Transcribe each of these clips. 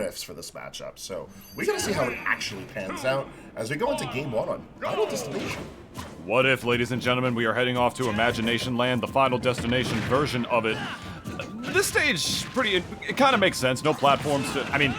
what-ifs for this matchup. So we got to see how it actually pans out as we go into Game 1 on Final Destination. What if, ladies and gentlemen, we are heading off to Imagination Land, the Final Destination version of it. This stage, it kind of makes sense. No platforms to, I mean,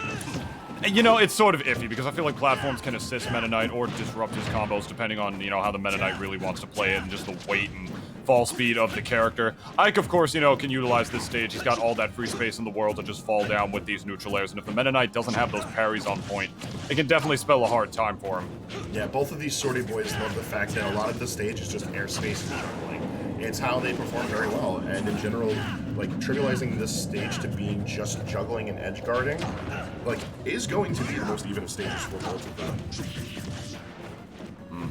you know, it's sort of iffy because I feel like platforms can assist Meta Knight or disrupt his combos depending on, you know, how the Meta Knight really wants to play it and just the weight and fall speed of the character. Ike, of course, you know, can utilize this stage. He's got all that free space in the world to just fall down with these neutral airs, and if the Meta Knight doesn't have those parries on point, it can definitely spell a hard time for him. Yeah, both of these sortie boys love the fact that a lot of this stage is just airspace and juggling. It's how they perform very well, and in general, like, trivializing this stage to being just juggling and edge guarding, like, is going to be the most even of stages for both of them.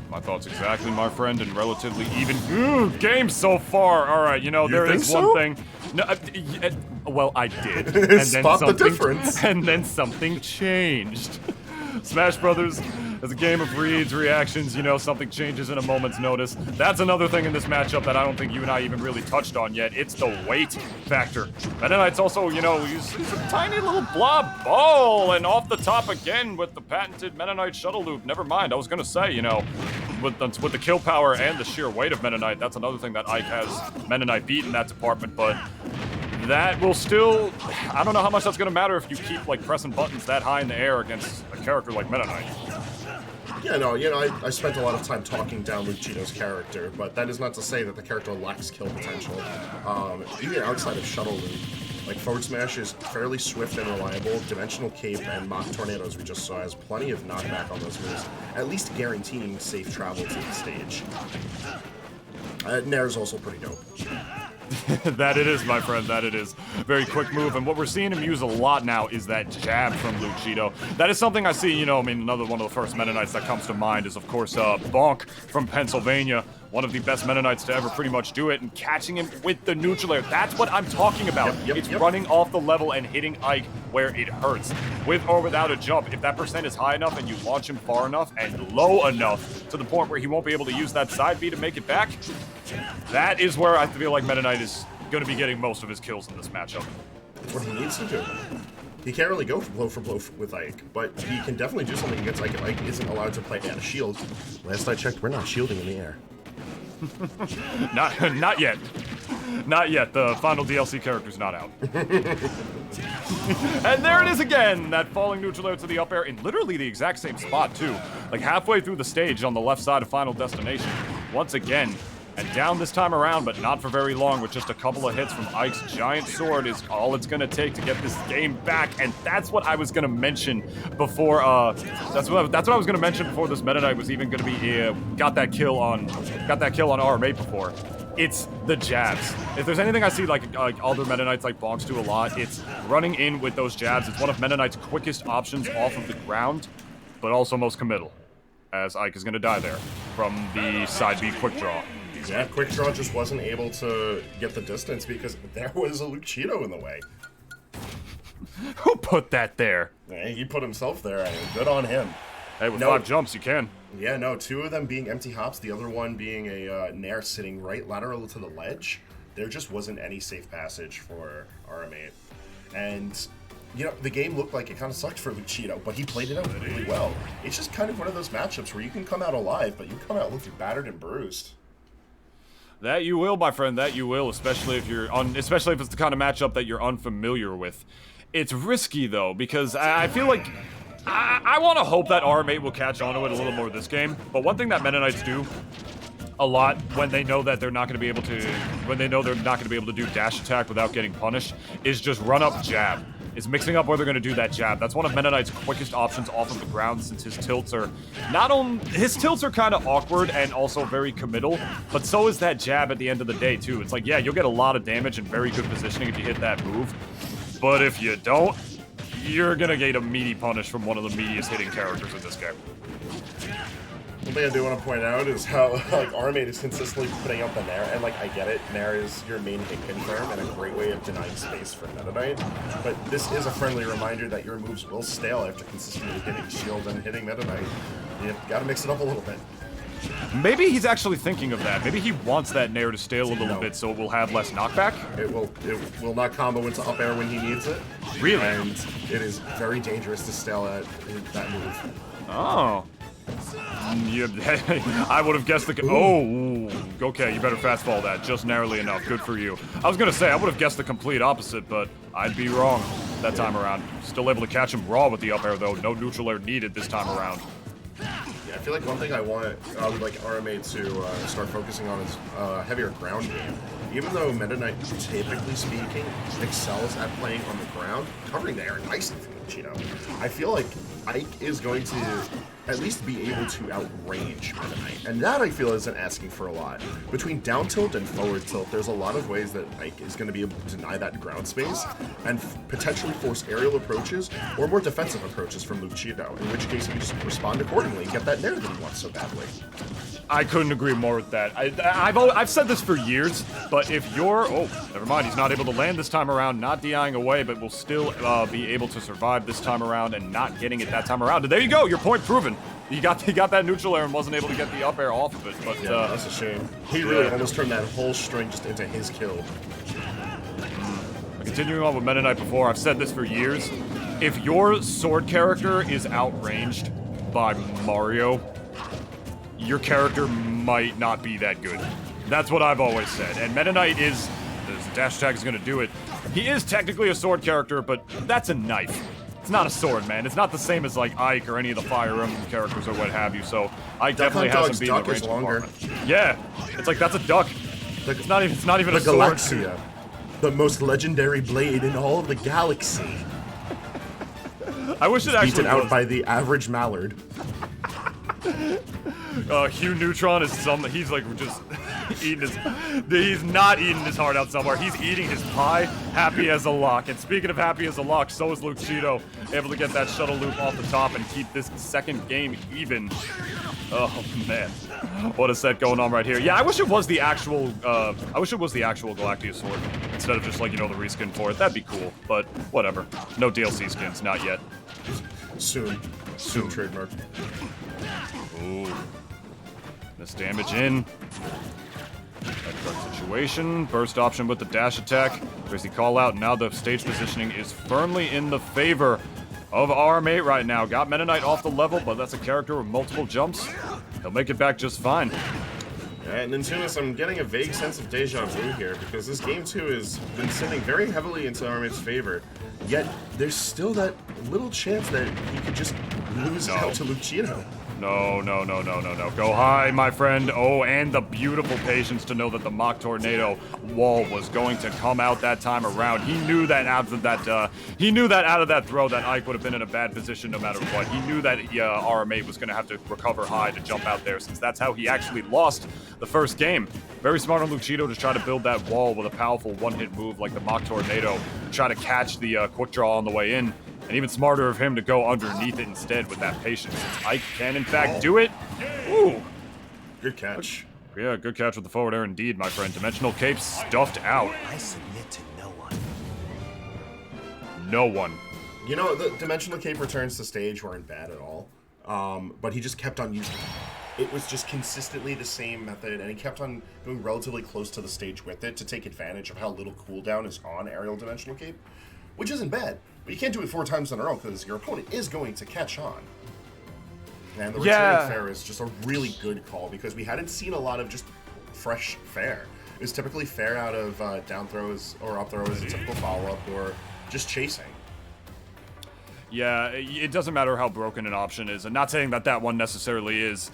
My thoughts exactly, my friend, and relatively even game so far. All right, you know, there is one thing. No, well, I did. And then Spot the difference. And then something changed. Smash Brothers is a game of reads, reactions, you know, something changes in a moment's notice. That's another thing in this matchup that I don't think you and I even really touched on yet. It's the weight factor. Meta Knight's also, you know, he's a tiny little blob ball, and off the top again with the patented Meta Knight shuttle loop. Never mind, I was gonna say, you know, with the kill power and the sheer weight of Meta Knight, that's another thing that Ike has Meta Knight beat in that department, but that will still, I don't know how much that's gonna matter if you keep, like, pressing buttons that high in the air against a character like Meta Knight. Yeah, no, you know, I spent a lot of time talking down Lukechito's character, but that is not to say that the character lacks kill potential. Even outside of shuttle loop, like, forward smash is fairly swift and reliable. Dimensional cape and mock tornadoes we just saw has plenty of knockback on those moves, at least guaranteeing safe travel to the stage. Nair is also pretty dope. That it is, my friend, that it is. Very quick move, and what we're seeing him use a lot now is that jab from Lukechito. That is something I see, you know, I mean, another one of the first Meta Knights that comes to mind is, of course, Bonk from Pennsylvania. One of the best Meta Knights to ever pretty much do it, and catching him with the neutral air. That's what I'm talking about. It's running off the level and hitting Ike where it hurts. With or without a jump, if that percent is high enough and you launch him far enough and low enough to the point where he won't be able to use that side B to make it back, that is where I feel like Meta Knight is going to be getting most of his kills in this matchup. That's what he needs to do. He can't really go for blow with Ike, but he can definitely do something against Ike if Ike isn't allowed to play out of shield. Last I checked, we're not shielding in the air. Not yet. Not yet. The final DLC character's not out. And there it is again! That falling neutral air to the up air in literally the exact same spot, too. Like halfway through the stage on the left side of Final Destination. Once again. And down this time around, but not for very long, with just a couple of hits from Ike's giant sword is all it's going to take to get this game back. And that's what I was going to mention before, that's what I was going to mention before this Meta Knight was even going to be, got that kill on rm8 before. It's the jabs. If there's anything I see like other Meta Knights like Bonks do a lot, it's running in with those jabs. It's one of Meta Knight's quickest options off of the ground, but also most committal, as Ike is going to die there from the side B quick draw. Yeah, quick draw just wasn't able to get the distance because there was a Lukechito in the way. Who put that there? Yeah, he put himself there, and good on him. Hey, with 5 jumps, you can. Yeah, no, 2 of them being empty hops, the other one being a Nair sitting right lateral to the ledge. There just wasn't any safe passage for rm8. And, you know, the game looked like it kind of sucked for Lukechito, but he played it out really well. It's just kind of one of those matchups where you can come out alive, but you come out looking battered and bruised. That you will, my friend, that you will, especially if it's the kind of matchup that you're unfamiliar with. It's risky, though, because I feel like I want to hope that rm8 will catch on to it a little more this game, but one thing that Meta Knights do a lot when they know that they're not going to be able to do dash attack without getting punished is just run up jab. Is mixing up where they're going to do that jab. That's one of Meta Knight's quickest options off of the ground, since his tilts are kind of awkward and also very committal, but so is that jab at the end of the day too. It's like, yeah, you'll get a lot of damage and very good positioning if you hit that move, but if you don't, you're going to get a meaty punish from one of the meatiest hitting characters in this game. One thing I do want to point out is how, like, rm8 is consistently putting out the Nair, and, like, I get it, Nair is your main hit confirm and a great way of denying space for Meta Knight, but this is a friendly reminder that your moves will stale after consistently hitting shield and hitting Meta Knight. You gotta mix it up a little bit. Maybe he's actually thinking of that. Maybe he wants that Nair to stale a little bit so it will have less knockback. It will not combo into up air when he needs it. Really? And it is very dangerous to stale that move. Oh. Yeah, I would have guessed the... Oh, okay, you better fastball that just narrowly enough. Good for you. I was going to say, I would have guessed the complete opposite, but I'd be wrong that time around. Still able to catch him raw with the up air, though. No neutral air needed this time around. Yeah, I feel like one thing I would like rm8 to start focusing on is heavier ground game. Even though Meta Knight, typically speaking, excels at playing on the ground, covering the air nicely from Lukechito, I feel like Ike is going to at least be able to outrange Meta Knight. And that, I feel, isn't asking for a lot. Between down tilt and forward tilt, there's a lot of ways that Ike is going to be able to deny that ground space and potentially force aerial approaches or more defensive approaches from Lukechito, in which case he can just respond accordingly and get that Nair that he wants so badly. I couldn't agree more with that. I've said this for years, but if you're... Oh, never mind. He's not able to land this time around, not DIing away, but will still be able to survive this time around and not getting it that time around. And there you go. Your point proven. He got that neutral air and wasn't able to get the up air off of it. But yeah, that's a shame. He really almost turned that whole string just into his kill. Continuing on with Meta Knight before, I've said this for years. If your sword character is outranged by Mario, your character might not be that good. That's what I've always said. And Meta Knight is, the dash attack is going to do it. He is technically a sword character, but that's a knife. It's not a sword, man. It's not the same as like Ike or any of the Fire Emblem characters or what have you. So Ike definitely hasn't been in the range department. Yeah, it's like that's a duck. It's not even a sword. Galaxia, the most legendary blade in all of the galaxy. I wish it actually beaten out by the average mallard. Hugh Neutron is he's like just eating he's not eating his heart out somewhere. He's eating his pie, happy as a lock. And speaking of happy as a lock, so is Lukechito, able to get that shuttle loop off the top and keep this second game even. Oh man, what a set going on right here. Yeah, I wish it was the actual Galactica sword instead of just like, you know, the reskin for it. That'd be cool, but whatever. No DLC skins, not yet. Soon trademark. Ooh. This damage in. That correct situation. Burst option with the dash attack. Crazy call out. Now the stage positioning is firmly in the favor of rm8 right now. Got Meta Knight off the level, but that's a character with multiple jumps. He'll make it back just fine. And in Tunis, I'm getting a vague sense of deja vu here, because this game 2 has been sitting very heavily into rm8's favor, yet there's still that little chance that he could just lose out to Lukechito. No. Go high, my friend. Oh, and the beautiful patience to know that the Mach Tornado wall was going to come out that time around. He knew that out of that throw that Ike would have been in a bad position no matter what. He knew that rm8 was going to have to recover high to jump out there, since that's how he actually lost the first game. Very smart on Lukechito to try to build that wall with a powerful one-hit move like the Mach Tornado, try to catch the quick draw on the way in. And even smarter of him to go underneath it instead with that patience, since Ike can, in fact, do it. Ooh. Good catch. Yeah, good catch with the forward air indeed, my friend. Dimensional Cape stuffed out. I submit to no one. No one. You know, the Dimensional Cape returns to stage weren't bad at all. But he just kept on using it. It was just consistently the same method, and he kept on going relatively close to the stage with it to take advantage of how little cooldown is on aerial Dimensional Cape, which isn't bad. But you can't do it 4 times in a row because your opponent is going to catch on. And the returning fair is just a really good call, because we hadn't seen a lot of just fresh fair. It's typically fair out of down throws or up throws, a typical follow-up, or just chasing. Yeah, it doesn't matter how broken an option is, and not saying that that one necessarily is,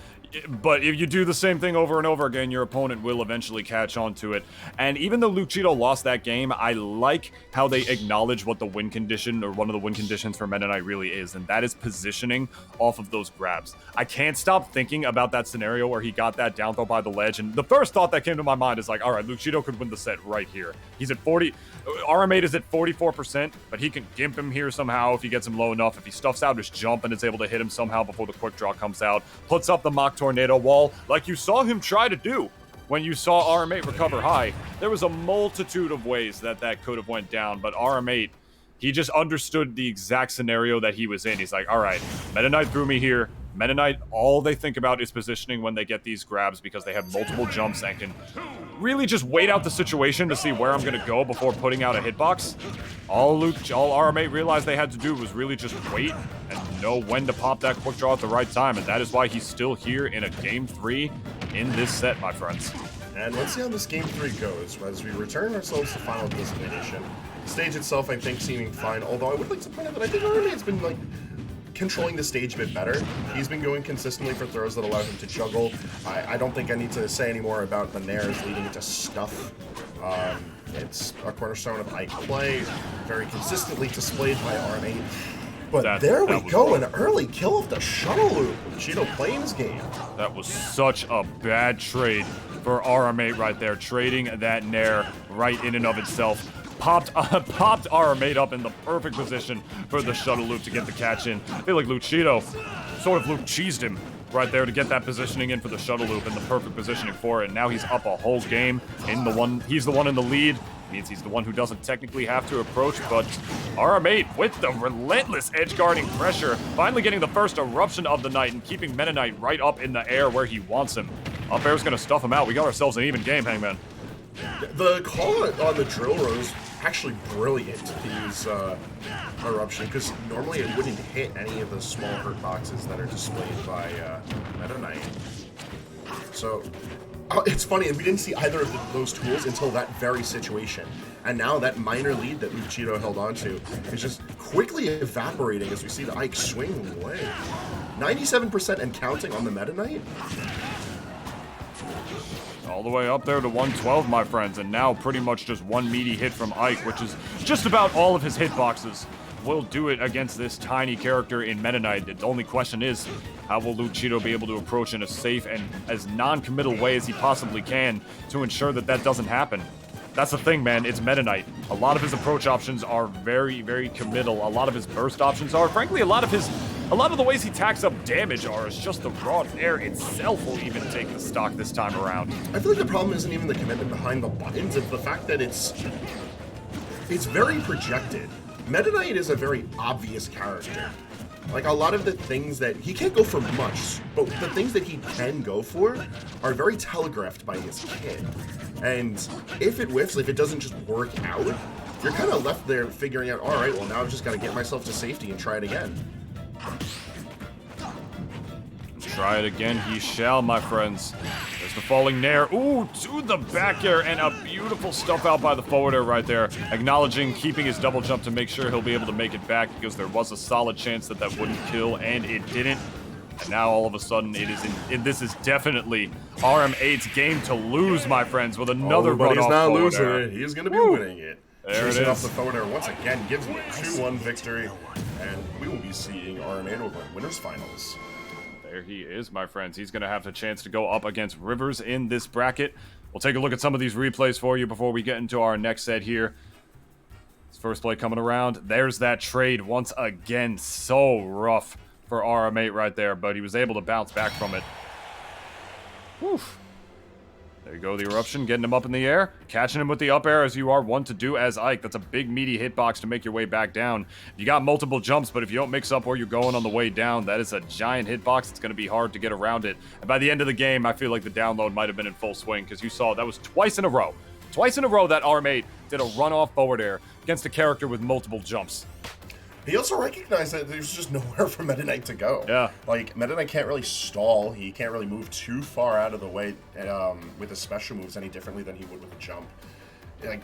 but if you do the same thing over and over again, your opponent will eventually catch on to it. And even though Lukechito lost that game, I like how they acknowledge what the win condition, or one of the win conditions for Meta Knight really is, and that is positioning off of those grabs. I can't stop thinking about that scenario where he got that down throw by the ledge, and the first thought that came to my mind is like, all right, Lukechito could win the set right here. He's at 40, rm8 is at 44%, but he can gimp him here somehow if he gets him low enough, if he stuffs out his jump and is able to hit him somehow before the quick draw comes out, puts up the Mach Tornado wall like you saw him try to do when you saw rm8 recover high. There was a multitude of ways that could have went down, but rm8 He just understood the exact scenario that he was in. He's like, all right, Meta Knight threw me here. Meta Knight, all they think about is positioning when they get these grabs because they have multiple jumps and can really just wait out the situation to see where I'm going to go before putting out a hitbox. All rm8 realized they had to do was really just wait and know when to pop that quick draw at the right time, and that is why he's still here in a Game 3 in this set, my friends. And let's see how this Game 3 goes as we return ourselves to Final Destination. The stage itself, I think, seeming fine, although I would like to point out that I think rm8's been, like, controlling the stage a bit better. He's been going consistently for throws that allow him to juggle. I don't think I need to say any more about the nairs leading into stuff. It's a cornerstone of Ike play, very consistently displayed by rm8. But there we go, an early kill of the shuttle loop. Lukechito playing his game. That was such a bad trade for rm8 right there, trading that nair right in and of itself. Popped rm8 up in the perfect position for the shuttle loop to get the catch in. I feel like Lukechito sort of Luke cheesed him right there to get that positioning in for the shuttle loop and the perfect positioning for it. And now he's up a whole game he's the one in the lead. Means he's the one who doesn't technically have to approach, but rm8 with the relentless edge guarding pressure, finally getting the first eruption of the night and keeping Meta Knight right up in the air where he wants him. Up air's gonna stuff him out. We got ourselves an even game, Hangman. The call on the drill row is actually brilliant to use eruption, because normally it wouldn't hit any of the small hurt boxes that are displayed by Meta Knight. So it's funny, and we didn't see either of those tools until that very situation. And now that minor lead that Lukechito held on to is just quickly evaporating as we see the Ike swing away. 97% and counting on the Meta Knight. All the way up there to 112, my friends, and now pretty much just one meaty hit from Ike, which is just about all of his hitboxes. Will do it against this tiny character in Meta Knight. The only question is, how will Lukechito be able to approach in a safe and as non-committal way as he possibly can to ensure that that doesn't happen? That's the thing, man. It's Meta Knight. A lot of his approach options are very, very committal. A lot of his burst options are. Frankly, a lot of the ways he tacks up damage are. It's just the raw air itself will even take the stock this time around. I feel like the problem isn't even the commitment behind the buttons. It's the fact that it's very projected. Meta Knight is a very obvious character. Like, a lot of the things that he can't go for much, but the things that he can go for are very telegraphed by his kit. And if it whiffs, if it doesn't just work out, you're kind of left there figuring out, all right, well, now I've just got to get myself to safety and try it again. Try it again, he shall, my friends. There's the falling nair. Ooh, to the back air, and a beautiful stuff out by the forward air right there. Acknowledging, keeping his double jump to make sure he'll be able to make it back, because there was a solid chance that that wouldn't kill, and it didn't. And now all of a sudden, this is definitely rm8's game to lose, my friends, with another run off forward air. But he's not losing it. He's going to be winning it. There it is. Off the forward air once again gives him a 2-1 victory, and we will be seeing rm8 over winners finals. There he is, my friends. He's going to have a chance to go up against Rivers in this bracket. We'll take a look at some of these replays for you before we get into our next set here. His first play coming around. There's that trade once again. So rough for rm8 right there, but he was able to bounce back from it. Whew. There you go, the eruption, getting him up in the air, catching him with the up air as you are wont to do as Ike. That's a big, meaty hitbox to make your way back down. You got multiple jumps, but if you don't mix up where you're going on the way down, that is a giant hitbox. It's going to be hard to get around it. And by the end of the game, I feel like the download might have been in full swing, because you saw that was twice in a row. Twice in a row that rm8 did a run-off forward air against a character with multiple jumps. He also recognized that there's just nowhere for Meta Knight to go. Yeah. Like, Meta Knight can't really stall. He can't really move too far out of the way with his special moves any differently than he would with a jump. Like,